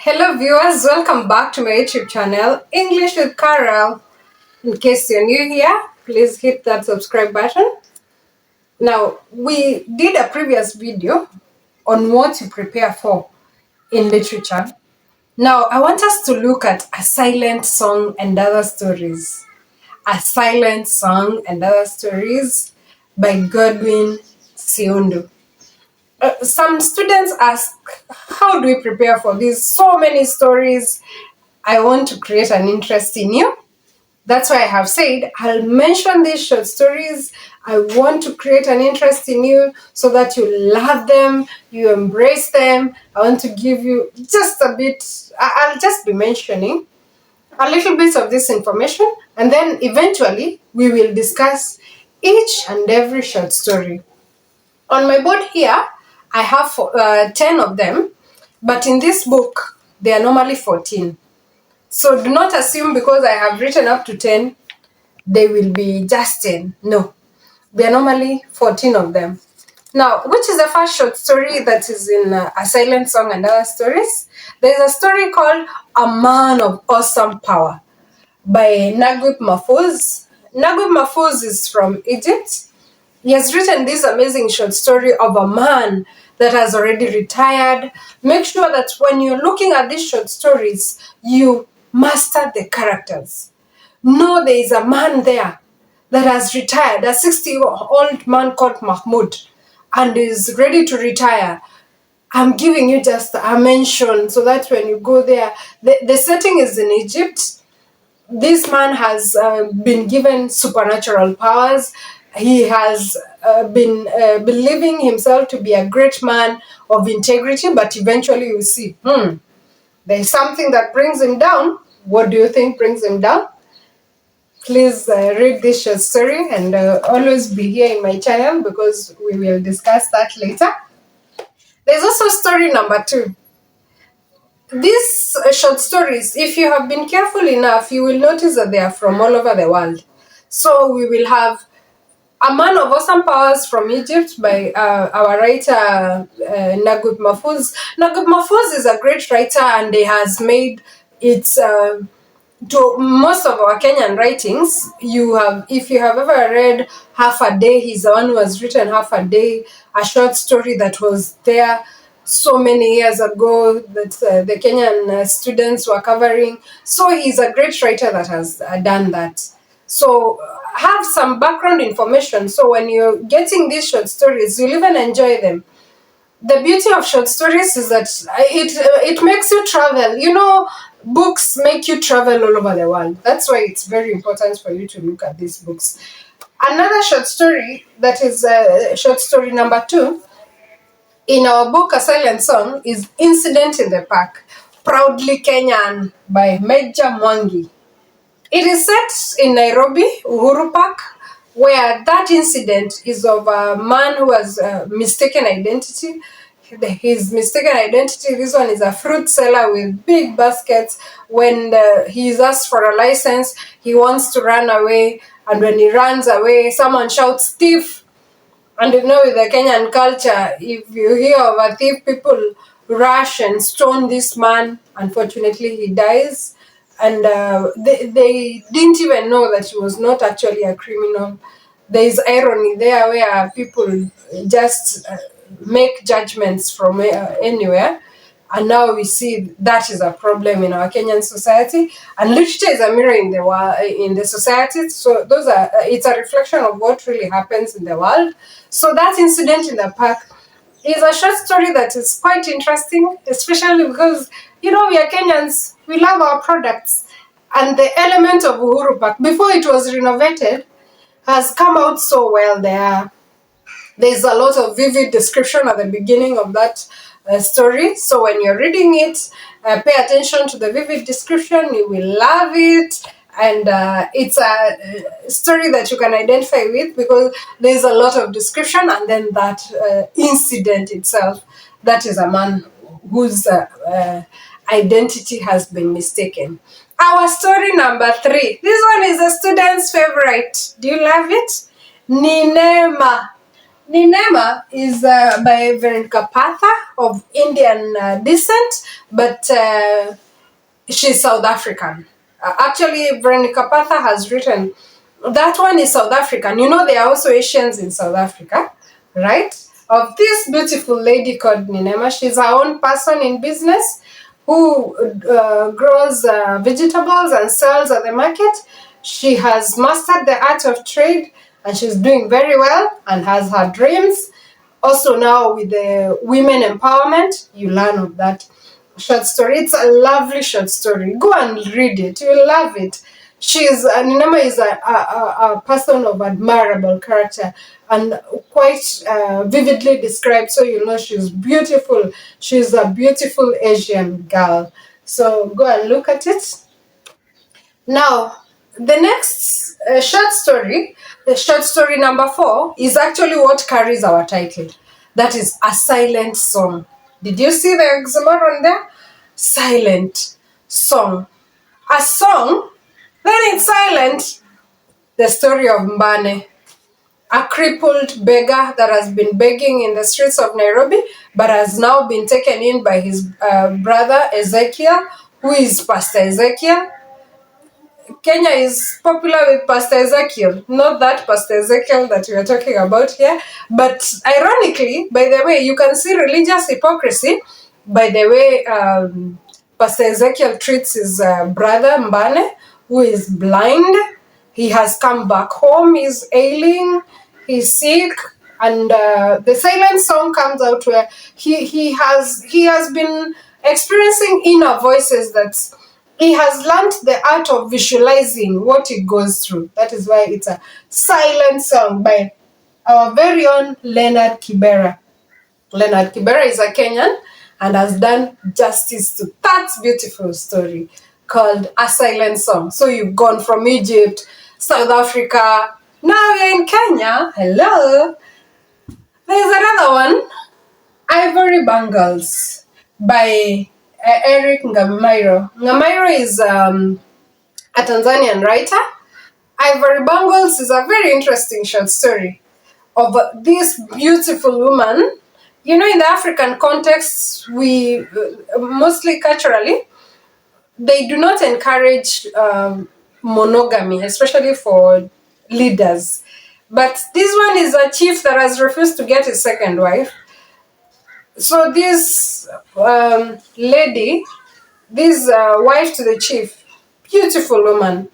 Hello viewers, welcome back to my YouTube channel, English with Carol. In case you're new here, please hit that subscribe button. Now, we did a previous video on what to prepare for in literature. Now, I want us to look at A Silent Song and Other Stories. A Silent Song and Other Stories by Godwin Siondu. Some students ask, how do we prepare for these so many stories? I want to create an interest in you. That's why I have said I'll mention these short stories. I want to create an interest in you so that you love them, you embrace them. I want to give you just a bit, I'll just be mentioning a little bit of this information, and then eventually we will discuss each and every short story. On my board here, I have 10 of them, but in this book, they are normally 14. So do not assume because I have written up to 10, they will be just 10. No, they are normally 14 of them. Now, which is the first short story that is in A Silent Song and Other Stories? There is a story called A Man of Awesome Power by Naguib Mahfouz. Naguib Mahfouz is from Egypt. He has written this amazing short story of a man that has already retired. Make sure that when you're looking at these short stories, you master the characters. Know there is a man there that has retired, a 60-year-old man called Mahmoud, and is ready to retire. I'm giving you just a mention so that when you go there, the setting is in Egypt. This man has been given supernatural powers. He has been believing himself to be a great man of integrity, but eventually you see, there's something that brings him down. What do you think brings him down? Please read this short story and always be here in my channel because we will discuss that later. There's also story number 2. These short stories, if you have been careful enough, you will notice that they are from all over the world. So we will have A Man of Awesome Powers from Egypt by our writer Naguib Mahfouz. Naguib Mahfouz is a great writer and he has made it to most of our Kenyan writings. If you have ever read Half a Day, he's the one who has written Half a Day, a short story that was there so many years ago that the Kenyan students were covering. So he's a great writer that has done that. So have some background information. So when you're getting these short stories, you'll even enjoy them. The beauty of short stories is that it makes you travel. You know, books make you travel all over the world. That's why it's very important for you to look at these books. Another short story that is short story number 2 in our book, A Silent Song, is Incident in the Park, Proudly Kenyan by Major Mwangi. It is set in Nairobi, Uhuru Park, where that incident is of a man who has mistaken identity. His mistaken identity, this one is a fruit seller with big baskets. When he is asked for a license, he wants to run away. And when he runs away, someone shouts, thief. And you know, with the Kenyan culture, if you hear of a thief, people rush and stone this man. Unfortunately, he dies. And they didn't even know that he was not actually a criminal. There is irony there where people just make judgments from anywhere. And now we see that is a problem in our Kenyan society. And literature is a mirror in the society. So it's a reflection of what really happens in the world. So that Incident in the Park is a short story that is quite interesting, especially because, you know, we are Kenyans, we love our products. And the element of Uhuru Park, before it was renovated, has come out so well there. There's a lot of vivid description at the beginning of that story. So when you're reading it, pay attention to the vivid description. You will love it. And it's a story that you can identify with because there's a lot of description. And then that incident itself, that is a man whose identity has been mistaken. Our story number 3. This one is a student's favorite. Do you love it? Nioma. Nioma is by Veronica Patha of Indian descent, but she's South African. Actually, Veronica Patha has written, that one is South African. You know, there are also Asians in South Africa, right? Of this beautiful lady called Nioma. She's her own person in business who grows vegetables and sells at the market. She has mastered the art of trade and she's doing very well and has her dreams. Also now with the women empowerment, you learn of that short story. It's a lovely short story. Go and read it. You'll love it. Nioma is a person of admirable character and quite vividly described, so you know she's beautiful. She's a beautiful Asian girl. So go and look at it. Now, the next the short story number 4, is actually what carries our title. That is a silent song. Did you see the oxymoron there? Silent song. A song, then it's silent. The story of Mbane, a crippled beggar that has been begging in the streets of Nairobi, but has now been taken in by his brother Ezekiel, who is Pastor Ezekiel. Kenya is popular with Pastor Ezekiel, not that Pastor Ezekiel that we are talking about here. But ironically, by the way, you can see religious hypocrisy by the way Pastor Ezekiel treats his brother Mbane, who is blind. He has come back home, he's ailing, he's sick, and the silent song comes out where he has been experiencing inner voices that he has learned the art of visualizing what he goes through. That is why it's a silent song by our very own Leonard Kibera. Leonard Kibera is a Kenyan and has done justice to that beautiful story called A Silent Song. So you've gone from Egypt, South Africa, now you're in Kenya. Hello. There's another one, Ivory Bangles by Eric Ngamairo. Ngamairo is a Tanzanian writer. Ivory Bangles is a very interesting short story of this beautiful woman. You know, in the African context, we mostly culturally, they do not encourage monogamy, especially for leaders. But this one is a chief that has refused to get his second wife. So this lady, this wife to the chief, beautiful woman,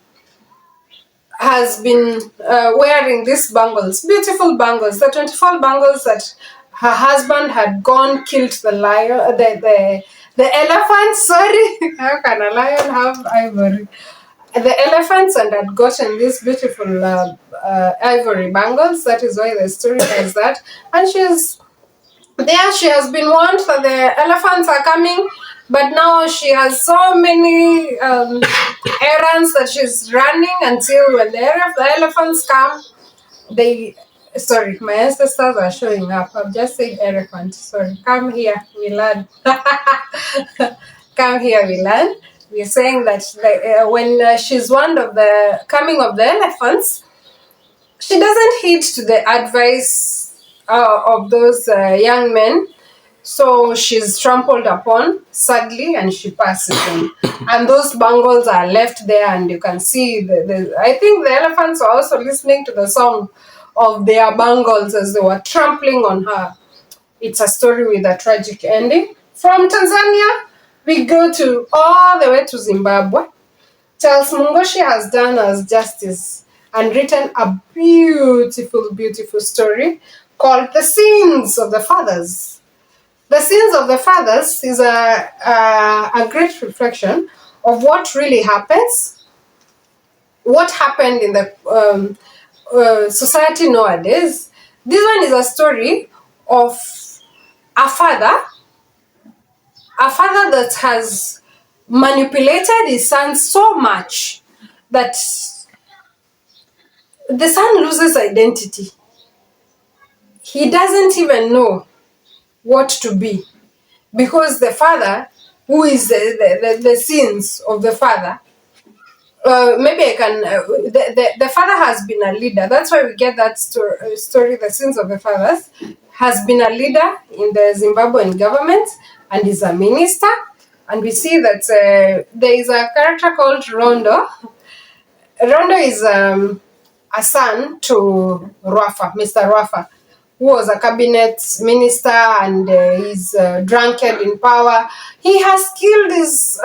has been wearing these bangles, beautiful bangles, the 24 bangles that her husband had gone, killed the lion, the elephant, sorry, how can a lion have ivory? The elephants, and had gotten these beautiful ivory bangles. That is why the story has that. And she has been warned that the elephants are coming, but now she has so many errands that she's running until when the elephants come, sorry, my ancestors are showing up. I've just said elephant. Sorry, come here, we learn. Come here, we learn. We're saying that when she's warned of the coming of the elephants, she doesn't heed to the advice of those young men. So she's trampled upon, sadly, and she passes them. And those bangles are left there, and you can see I think the elephants are also listening to the song of their bangles as they were trampling on her. It's a story with a tragic ending. From Tanzania, we go all the way to Zimbabwe. Charles Mungoshi has done us justice and written a beautiful, beautiful story called The Sins of the Fathers. The Sins of the Fathers is a great reflection of what really happens, what happened in the society nowadays. This one is a story of a father that has manipulated his son so much that the son loses identity. He doesn't even know what to be, because the father, who is the sins of the father, maybe I can. The father has been a leader. That's why we get that story. The sins of the fathers has been a leader in the Zimbabwean government and is a minister. And we see that there is a character called Rondo. Rondo is a son to Rafa, Mr. Rafa, who was a cabinet minister and is drunkard in power. He has killed his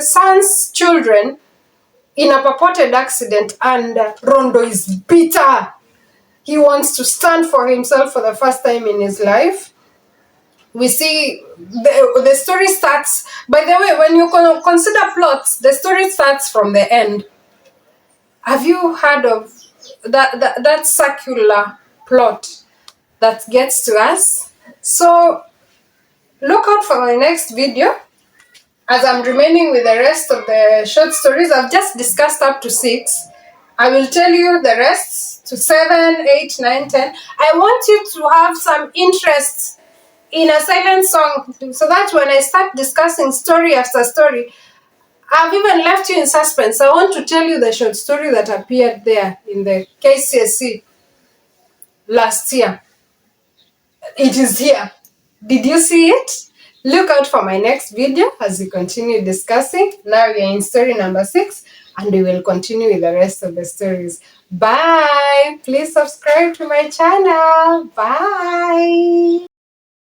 son's children in a purported accident, and Rondo is bitter. He wants to stand for himself for the first time in his life. We see the story starts, by the way, when you consider plots, the story starts from the end. Have you heard of that circular plot that gets to us? So look out for my next video. As I'm remaining with the rest of the short stories, I've just discussed up to 6. I will tell you the rest to 7, 8, 9, 10. I want you to have some interest in a silent song so that when I start discussing story after story, I've even left you in suspense. I want to tell you the short story that appeared there in the KCSE last year. It is here. Did you see it? Look out for my next video as we continue discussing. Now we are in story number 6 and we will continue with the rest of the stories. Bye! Please subscribe to my channel. Bye!